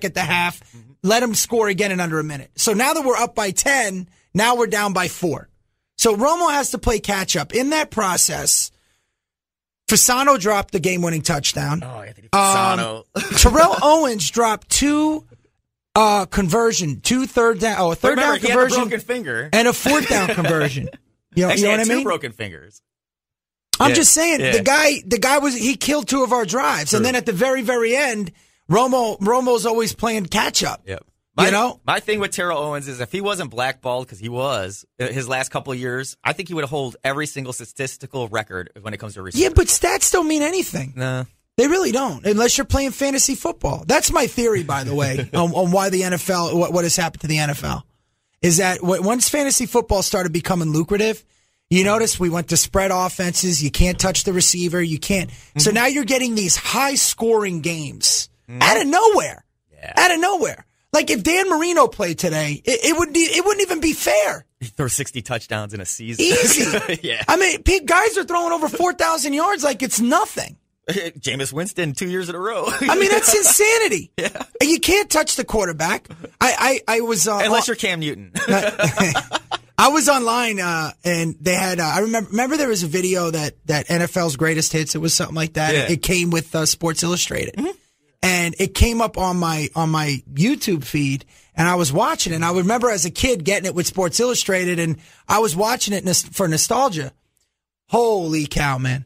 back at the half, let them score again in under a minute. So now that we're up by 10, now we're down by 4. So Romo has to play catch up. In that process, Fasano dropped the game-winning touchdown. Oh, Anthony Fasano. Terrell Owens dropped two third down Remember, he conversion, had a broken finger. and a fourth down conversion. You know Actually, what I had mean? two broken fingers. I'm just saying, the guy he killed 2 of our drives, and then at the very, very end, Romo's always playing catch up. Yep. My thing with Terrell Owens is if he wasn't blackballed, because he was his last couple of years, I think he would hold every single statistical record when it comes to receiving. Yeah, but stats don't mean anything. No. They really don't, unless you're playing fantasy football. That's my theory, by the way, on why the NFL, what has happened to the NFL, is that once fantasy football started becoming lucrative, you notice we went to spread offenses. You can't touch the receiver. You can't. So now you're getting these high-scoring games out of nowhere. Yeah. Out of nowhere. Like if Dan Marino played today, it wouldn't even be fair. He throws 60 touchdowns in a season. Easy. Yeah. I mean, guys are throwing over 4,000 yards like it's nothing. Jameis Winston 2 years in a row. I mean, that's insanity. Yeah. And you can't touch the quarterback. I was unless you're Cam Newton. I was online and they had. I remember there was a video that NFL's greatest hits. It was something like that. Yeah. It came with Sports Illustrated, and it came up on my YouTube feed. And I was watching it. And I remember as a kid getting it with Sports Illustrated, and I was watching it for nostalgia. Holy cow, man.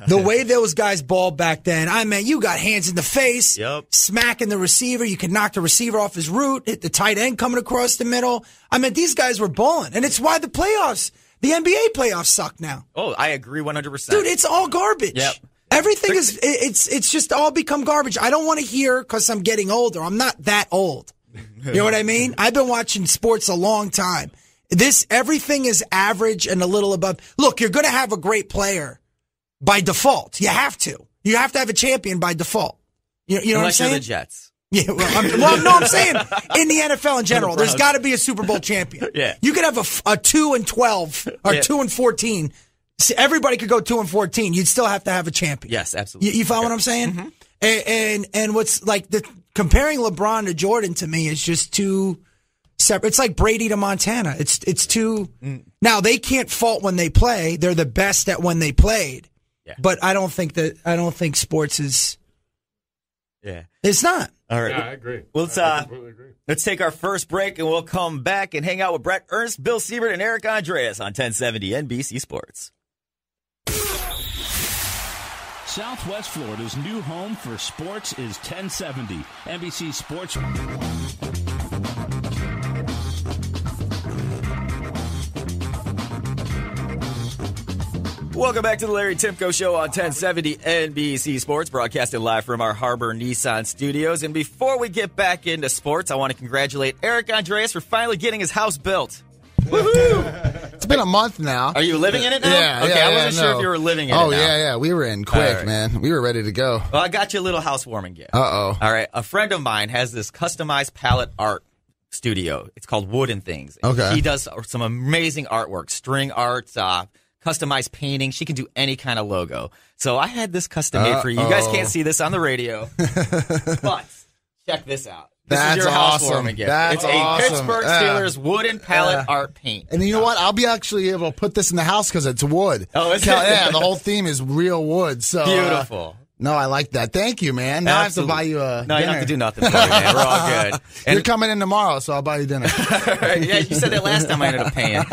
The way those guys balled back then, you got hands in the face, smacking the receiver. You could knock the receiver off his route, hit the tight end coming across the middle. These guys were balling. And it's why the NBA playoffs suck now. Oh, I agree 100%. Dude, it's all garbage. Yep. Everything it's just all become garbage. I don't want to hear because I'm getting older. I'm not that old. You know what I mean? I've been watching sports a long time. Everything is average and a little above. Look, you're going to have a great player by default. You have to. You have to have a champion by default. You know what I'm saying? Unless you're the Jets. Yeah, I'm saying in the NFL in general, there's got to be a Super Bowl champion. Yeah. You could have a 2-12 or 2-14. Everybody could go 2-14. You'd still have to have a champion. Yes, absolutely. You follow what I'm saying? Mm-hmm. And what's like comparing LeBron to Jordan to me is just too separate. It's like Brady to Montana. It's too. Now they can't fault when they play. They're the best at when they played. Yeah. But I don't think sports is. Yeah. It's not. All right. Yeah, I agree. Well, I completely agree. Let's take our first break, and we'll come back and hang out with Bret Ernst, Bill Siebert, and Eric Andreas on 1070 NBC Sports. Southwest Florida's new home for sports is 1070 NBC Sports. Welcome back to the Larry Timko Show on 1070 NBC Sports, broadcasting live from our Harbor Nissan studios. And before we get back into sports, I want to congratulate Eric Andreas for finally getting his house built. Woohoo! It's been a month now. Are you living in it now? Yeah. Okay, I wasn't sure if you were living in it now. Oh, yeah. We were in quick, man. We were ready to go. Well, I got you a little housewarming gift. Uh-oh. All right. A friend of mine has this customized palette art studio. It's called Wood and Things. Okay. He does some amazing artwork, string art, customized painting. She can do any kind of logo. So I had this custom made for you. You guys can't see this on the radio, but check this out. This That's is your awesome. housewarming gift. That's it's awesome. a Pittsburgh Steelers wooden palette art paint. And you know what? I'll be actually able to put this in the house because it's wood. Oh, is it? Yeah, the whole theme is real wood. So beautiful. No, I like that. Thank you, man. Now Absolutely. I have to buy you a No, dinner. you don't have to do nothing for me, man. We're all good. And you're coming in tomorrow, so I'll buy you dinner. Yeah, you said that last time I ended up paying.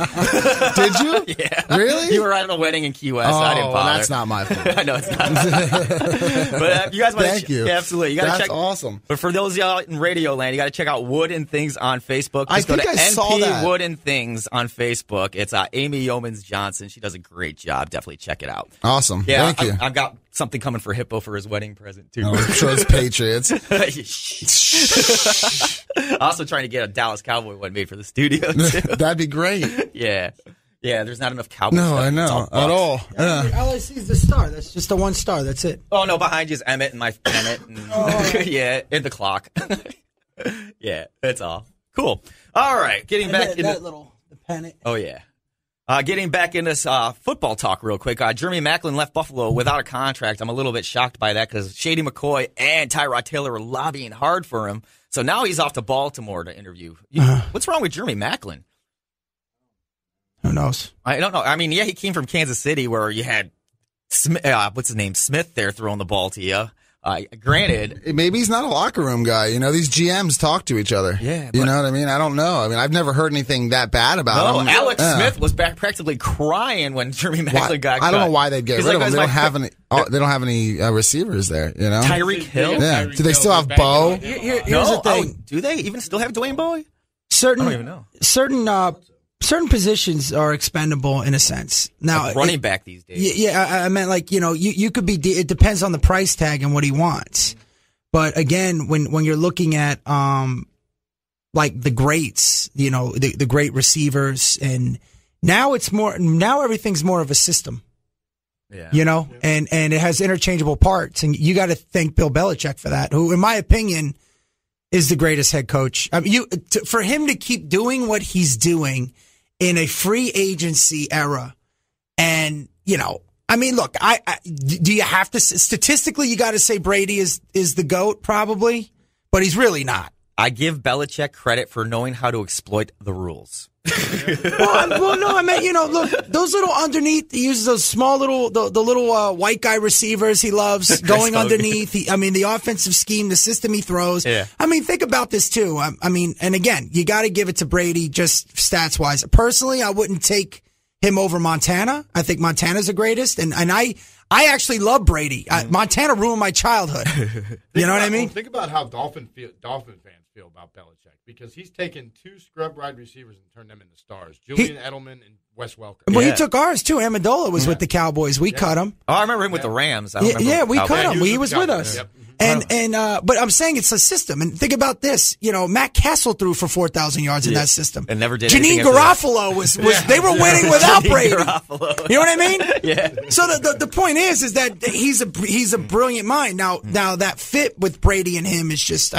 Did you? Yeah. Really? You were at a wedding in Key West. So I didn't bother. Well, that's not my fault. I know it's not. But you guys want to Thank you. Yeah, absolutely. You gotta That's check. awesome. But for those of y'all in Radio Land, you got to check out Wood and Things on Facebook. I Just go think to I saw NP that. Wood and Things on Facebook. It's Amy Yeomans Johnson. She does a great job. Definitely check it out. Awesome. Yeah, Thank you. I've got something coming for Hippo for his wedding present too. I'm sure it's Patriots. Also trying to get a Dallas Cowboy one made for the studio too. That'd be great. Yeah. There's not enough Cowboy No, stuff. I know. At all. All I see is the star. That's just the one star. That's it. Oh no, behind you is Emmett and my Emmett. And, yeah, and the clock. Yeah, that's all. Cool. All right, getting back into the pennant. Oh yeah. Getting back into football talk real quick. Jeremy Maclin left Buffalo without a contract. I'm a little bit shocked by that because Shady McCoy and Tyrod Taylor were lobbying hard for him. So now he's off to Baltimore to interview. What's wrong with Jeremy Maclin? Who knows? I don't know. I mean, yeah, he came from Kansas City where you had what's his name, Smith there throwing the ball to you. Granted, maybe he's not a locker room guy. You know, these GMs talk to each other. Yeah, you know what I mean. I don't know. I mean, I've never heard anything that bad about him. Alex Smith was back practically crying when Jeremy Maclin got cut. I don't know why they'd get rid of him. They don't have any. They don't have any receivers there. You know, Tyreek Hill. Yeah. Do they still have Bo? Here's the thing. Do they even still have Dwayne Bowe? I don't even know. Certain positions are expendable in a sense. Now, like running back these days. Yeah, I meant like, you could be, it depends on the price tag and what he wants. But again, when you're looking at, like the greats, the great receivers, and now everything's more of a system. Yeah. And it has interchangeable parts, and you got to thank Bill Belichick for that, who, in my opinion, is the greatest head coach. I mean, for him to keep doing what he's doing in a free agency era, and I mean, look, do you have to statistically? You got to say Brady is the GOAT, probably, but he's really not. I give Belichick credit for knowing how to exploit the rules. Well, no, I mean, look, those little underneath, he uses those small little, the little white guy receivers he loves going underneath. The offensive scheme, the system he throws. Yeah. I mean, think about this too. I mean, and again, you got to give it to Brady just stats wise. Personally, I wouldn't take him over Montana. I think Montana's the greatest, and I actually love Brady. Montana ruined my childhood. You know what I mean? Think about how Dolphin fans feel about Belichick, because he's taken two scrub wide receivers and turned them into stars. Julian Edelman and Wes Welker. Well, he took ours too. Amendola was with the Cowboys. We cut him. Oh, I remember him with the Rams. We cut him. He was with us. Yep. But I'm saying it's a system. And think about this. Matt Castle threw for 4,000 yards in that system. And never did. Janine Garofalo was they were winning without Brady. Garofalo. You know what I mean? Yeah. So the point is that he's a brilliant mind. Now that fit with Brady and him is just,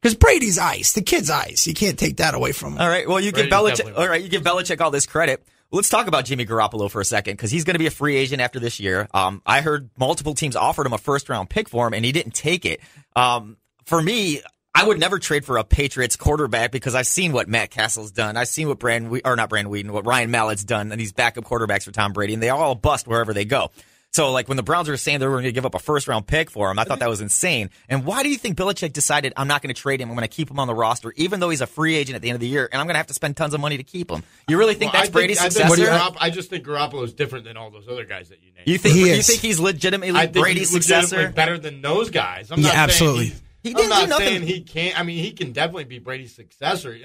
because Brady's ice. The kid's ice. You can't take that away from him. All right. Well, you give Belichick all this credit. Let's talk about Jimmy Garoppolo for a second, because he's going to be a free agent after this year. I heard multiple teams offered him a first-round pick for him, and he didn't take it. For me, I would never trade for a Patriots quarterback, because I've seen what Matt Castle's done. I've seen what what Ryan Mallett's done, and these backup quarterbacks for Tom Brady, and they all bust wherever they go. So, like, when the Browns were saying they were going to give up a first-round pick for him, I thought that was insane. And why do you think Belichick decided, I'm not going to trade him, I'm going to keep him on the roster, even though he's a free agent at the end of the year, and I'm going to have to spend tons of money to keep him? You really think that's Brady's successor? I just think Garoppolo is different than all those other guys that you named. You think he's legitimately Brady's successor? Better than those guys. Absolutely. He didn't do nothing. Saying he can't. He can definitely be Brady's successor.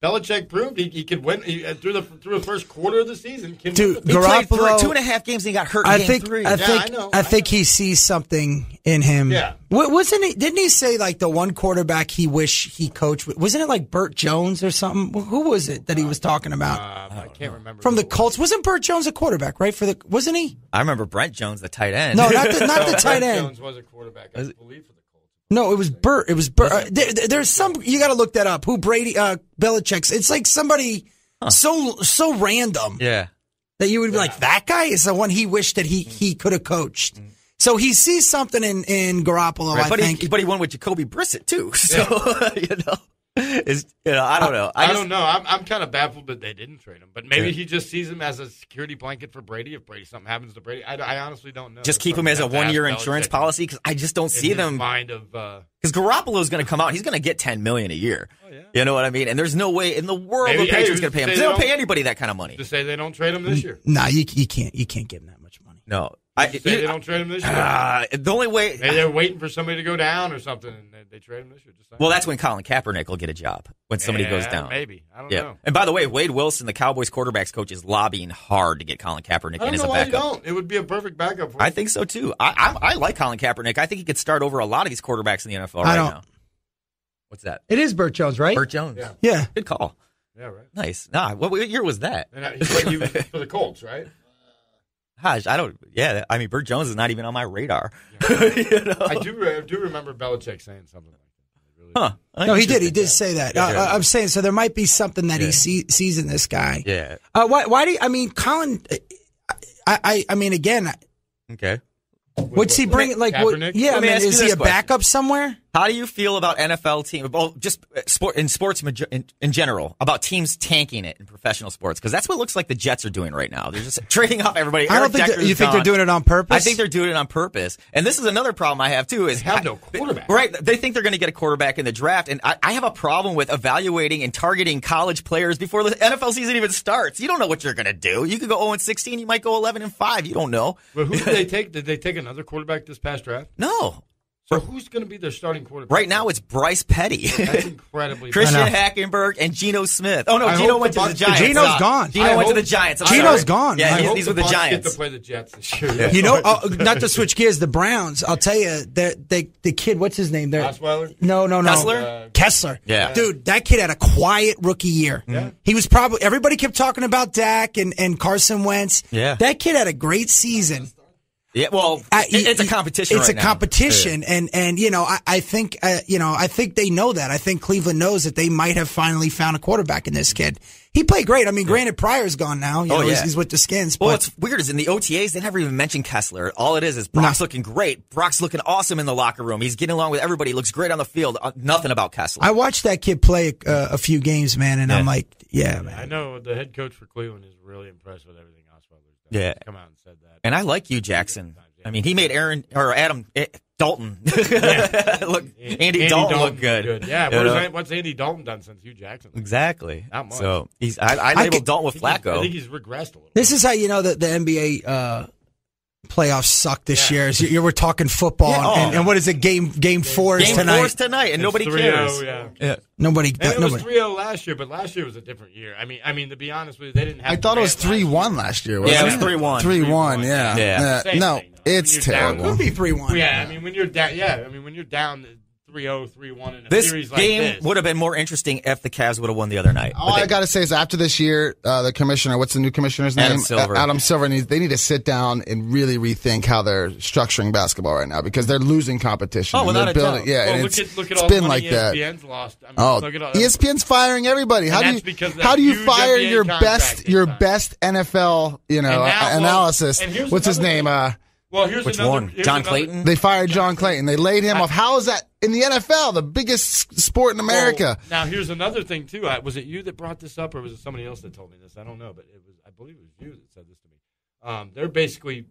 Belichick proved he could win through the first quarter of the season. Dude, he Garoppolo played for 2.5 games and he got hurt in game 3. I think he sees something in him. Yeah. Wasn't he? Didn't he say like the one quarterback he wish he coached? Wasn't it like Burt Jones or something? Who was it that he was talking about? I can't remember. From the Colts, wasn't Burt Jones a quarterback? Right? Wasn't he? I remember Brent Jones, the tight end. No, not the tight end. Jones was a quarterback, I believe, for the Colts. No, it was Burt. There's some. You got to look that up. Who Brady? Belichick's. It's like somebody so random. Yeah. That you would be like, that guy is the one he wished that he could have coached. So he sees something in Garoppolo. Right, I think. But he won with Jacoby Brissett too. So I don't know. I don't know. I'm kind of baffled that they didn't trade him. But maybe he just sees him as a security blanket for Brady. If something happens to Brady, I honestly don't know. Just keep him as a 1-year insurance policy, because I just don't see them. Because Garoppolo's going to come out. He's going to get $10 million a year. Oh, yeah. You know what I mean? And there's no way in the world the Patriots going to pay him. They don't pay anybody that kind of money. Just say they don't trade him this year. Nah, you can't give him that much money. No. They don't trade him this year. The only way they're waiting for somebody to go down or something, and they trade him this year. Well, that's when Colin Kaepernick will get a job, when somebody goes down. Maybe. I don't know. And by the way, Wade Wilson, the Cowboys quarterbacks coach, is lobbying hard to get Colin Kaepernick in as a backup. I don't know why you don't. It would be a perfect backup for him. I think so too. I like Colin Kaepernick. I think he could start over a lot of these quarterbacks in the NFL now. What's that? It is Burt Jones, right? Burt Jones. Yeah. Good call. Yeah, right. Nice. What year was that? For the Colts, right? Gosh, I don't. Yeah, I mean, Burt Jones is not even on my radar. Yeah. I do remember Belichick saying something like that. Huh? No, he did. He did say that. I'm saying so. There might be something that he sees in this guy. Yeah. Why do you, Colin? I mean, again. Okay. What's he bringing? Like, Kaepernick? is he a backup somewhere? How do you feel about NFL teams, well, just sports in general, about teams tanking it in professional sports? Because that's what it looks like the Jets are doing right now. They're just trading off everybody. I don't think you think they're doing it on purpose? I think they're doing it on purpose. And this is another problem I have, too. Is they have no quarterback. Right. They think they're going to get a quarterback in the draft. And I have a problem with evaluating and targeting college players before the NFL season even starts. You don't know what you're going to do. You could go 0-16. You might go 11-5. You don't know. But who did they take? Did they take another quarterback this past draft? No. So who's going to be their starting quarterback? Right now, it's Bryce Petty. That's incredibly Christian Hackenberg and Geno Smith. Oh, no, Geno went to the Giants. Geno's gone. Geno went to the Giants. Geno's gone. Yeah, he's with the Giants. Get to play the Jets this year. You know, not to switch gears, the Browns, I'll tell you, the kid, what's his name? Osweiler? No. Kessler? Kessler. Yeah. Dude, that kid had a quiet rookie year. Yeah. He was probably, everybody kept talking about Dak and Carson Wentz. Yeah. That kid had a great season. Yeah, well, it's a competition. It's right a now. competition, and you know, I think I think they know that. I think Cleveland knows that they might have finally found a quarterback in this kid. He played great. I mean, granted, Pryor's gone now. You know, he's with the Skins. Well, but what's weird is in the OTAs they never even mentioned Kessler. All it is Brock's looking great. Brock's looking awesome in the locker room. He's getting along with everybody. He looks great on the field. Nothing about Kessler. I watched that kid play a few games, man, and I'm like, yeah, man. I know the head coach for Cleveland is really impressed with everything Osweiler's done. Yeah. He's come out and said that. And I like Hugh Jackson. I mean, he made Adam Dalton Andy Dalton look good. Yeah, what's Andy Dalton done since Hugh Jackson? Exactly. Not much. So I labeled Dalton with Flacco. I think he's regressed a little. This is how you know that the NBA playoffs suck this year. You were talking football, and what is it? Game 4 is tonight. Game 4 is tonight, and nobody cares. Yeah. Nobody. And it was 3-0 last year, but last year was a different year. I mean, to be honest with you, they didn't have. I thought it was 3-1 last year. Wasn't it was 3-1. 3-1. Yeah. No, thing, it's terrible. It could be 3-1. Yeah, I mean when you're down. Yeah, I mean when you're down 3-0, 3-1 in a this series like game this. would have been more interesting if the Cavs would have won the other night. All I got to say is after this year, the commissioner, what's the new commissioner's name? Adam Silver. They need to sit down and really rethink how they're structuring basketball right now because they're losing competition. Oh, without a doubt. Yeah, well, and look at it's all been the money like that. ESPN's lost. I mean, look at ESPN's firing everybody. How do you fire your best NFL analysis? What's his name? Well, here's Which another, one? John Clayton? They fired John Clayton. They laid him off. How is that in the NFL, the biggest sport in America? Now, here's another thing, too. Was it you that brought this up, or was it somebody else that told me this? I don't know, but I believe it was you that said this to me. They're basically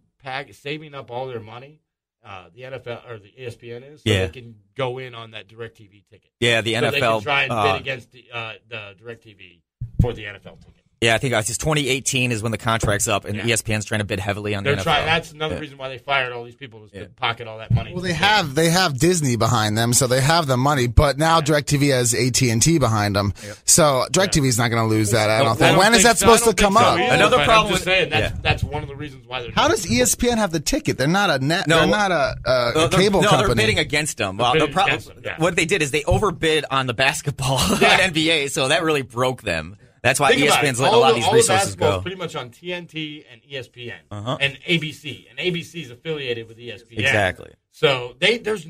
saving up all their money, the NFL or the ESPN is, so they can go in on that DirecTV ticket. Yeah, the NFL. They can try and bid against the DirecTV for the NFL ticket. Yeah, I think it's 2018 is when the contract's up, and ESPN's trying to bid heavily on the NFL. That's another reason why they fired all these people was to pocket all that money. Well, they have Disney behind them, so they have the money. But now DirecTV has AT&T behind them, so DirecTV's not going to lose that. I don't think. When is that supposed to come up? Another problem. I'm just saying that's one of the reasons why they're. How does ESPN have the ticket? They're not a net. They're not a cable company. No, they're bidding against them. What they did is they overbid on the basketball on NBA, so that really broke them. That's why ESPN's letting a lot of these resources go. Pretty much on TNT and ESPN and ABC, and ABC's affiliated with ESPN. Exactly. So there's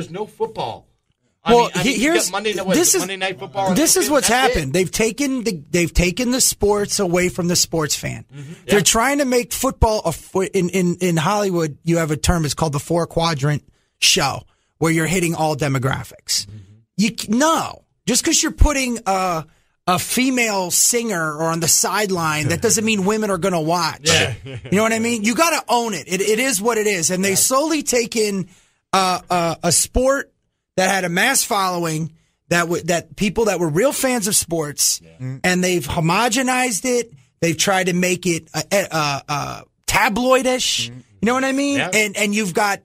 no football. Here's Monday Night Football. This is what's happened. They've taken the sports away from the sports fan. Mm-hmm. They're trying to make football in Hollywood. You have a term. It's called the 4-quadrant show, where you're hitting all demographics. Mm-hmm. Just because you're putting a female singer or on the sideline, that doesn't mean women are going to watch. Yeah. You know what I mean? You got to own it. It is what it is. And they slowly taken a sport that had a mass following, that people that were real fans of sports, and they've homogenized it. They've tried to make it tabloidish. You know what I mean? Yeah. And you've got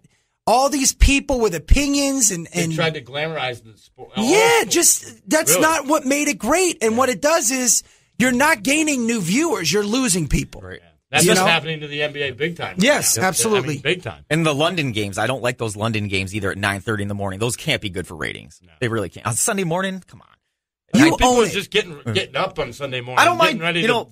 all these people with opinions and they tried to glamorize the sport. That's not what made it great. And what it does is you're not gaining new viewers, you're losing people. Right. That's just happening to the NBA big time. Yes, absolutely. I mean, big time. And the London games, I don't like those London games either at 9:30 in the morning. Those can't be good for ratings. No. They really can't. On Sunday morning, come on. People are just getting up on Sunday morning. I don't mind,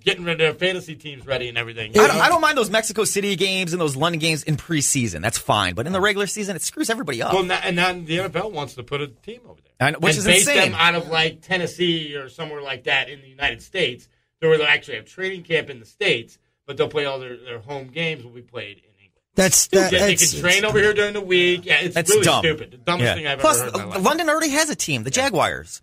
getting ready, their fantasy teams ready and everything. I don't mind those Mexico City games and those London games in preseason. That's fine. But in the regular season, it screws everybody up. Well, and now the NFL wants to put a team over there. Which is base insane. them out of like Tennessee or somewhere like that in the United States, where they'll actually have training camp in the States, but they'll play all their home games will be played in England. That's they can train over here during the week. Yeah, it's really dumb. stupid. The dumbest thing I've Plus, ever heard in my life. London already has a team, the Jaguars.